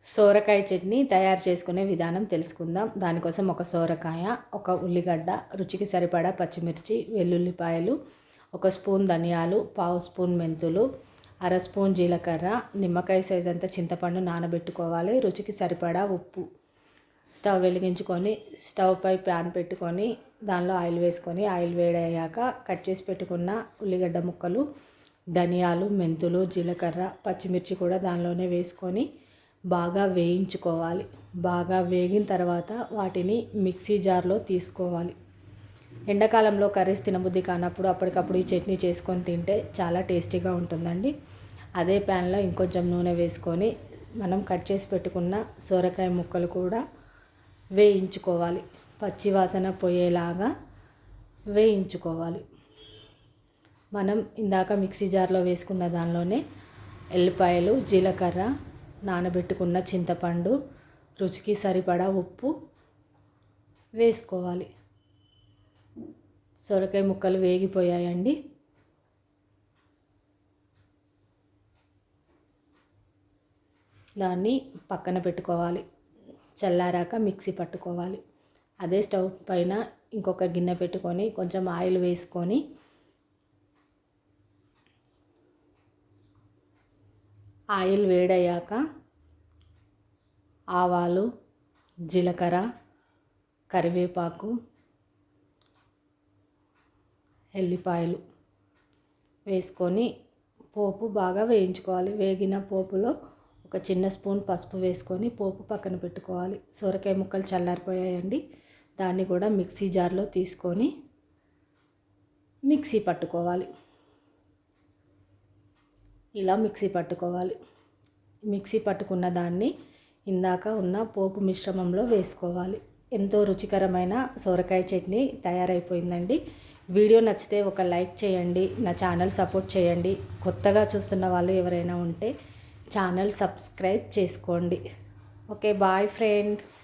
సోరకాయ చట్నీ తయారు చేసుకునే విధానం తెలుసుకుందాం. దానికోసం ఒక సోరకాయ, ఒక ఉల్లిగడ్డ, రుచికి సరిపడా పచ్చిమిర్చి, వెల్లుల్లిపాయలు, ఒక స్పూన్ ధనియాలు, పావు స్పూన్ మెంతులు, అర స్పూన్ జీలకర్ర, నిమ్మకాయ సైజ్ అంతా చింతపండు నానబెట్టుకోవాలి. రుచికి సరిపడా ఉప్పు. స్టవ్ వెలిగించుకొని స్టవ్ పై ప్యాన్ పెట్టుకొని దానిలో ఆయిల్ వేసుకొని ఆయిల్ వేడయ్యాక కట్ చేసి పెట్టుకున్న ఉల్లిగడ్డ ముక్కలు, ధనియాలు, మెంతులు, జీలకర్ర, పచ్చిమిర్చి కూడా దానిలోనే వేసుకొని బాగా వేయించుకోవాలి. బాగా వేగిన తర్వాత వాటిని మిక్సీ జార్లో తీసుకోవాలి. ఎండాకాలంలో కర్రీస్ తినబుద్ధి కానప్పుడు అప్పటికప్పుడు ఈ చట్నీ చేసుకొని తింటే చాలా టేస్టీగా ఉంటుందండి. అదే ప్యాన్లో ఇంకొంచెం నూనె వేసుకొని మనం కట్ చేసి పెట్టుకున్న సొరకాయ ముక్కలు కూడా వేయించుకోవాలి. పచ్చి వాసన పోయేలాగా వేయించుకోవాలి. మనం ఇందాక మిక్సీ జార్లో వేసుకున్న దానిలోనే ఎల్లిపాయలు, జీలకర్ర, నానబెట్టుకున్న చింతపండు, రుచికి సరిపడా ఉప్పు వేసుకోవాలి. సొరకాయ ముక్కలు వేగిపోయాయండి. దాన్ని పక్కన పెట్టుకోవాలి. చల్లారాక మిక్సీ పట్టుకోవాలి. అదే స్టవ్ పైన ఇంకొక గిన్నె పెట్టుకొని కొంచెం ఆయిల్ వేసుకొని ఆయిల్ వేడయ్యాక ఆవాలు, జీలకర్ర, కరివేపాకు, ఎల్లిపాయలు వేసుకొని పోపు బాగా వేయించుకోవాలి. వేగిన పోపులో ఒక చిన్న స్పూన్ పసుపు వేసుకొని పోపు పక్కన పెట్టుకోవాలి. సొరకాయ ముక్కలు చల్లారిపోయాయండి. దాన్ని కూడా మిక్సీ జార్లో తీసుకొని మిక్సీ పట్టుకోవాలి. ఇలా మిక్సీ పట్టుకోవాలి. మిక్సీ పట్టుకున్న దాన్ని ఇందాక ఉన్న పోపు మిశ్రమంలో వేసుకోవాలి. ఎంతో రుచికరమైన సొరకాయ చట్నీ తయారైపోయిందండి. వీడియో నచ్చితే ఒక లైక్ చేయండి. నా ఛానల్ సపోర్ట్ చేయండి. కొత్తగా చూస్తున్న వాళ్ళు ఎవరైనా ఉంటే ఛానల్ సబ్స్క్రైబ్ చేసుకోండి. Okay, bye friends.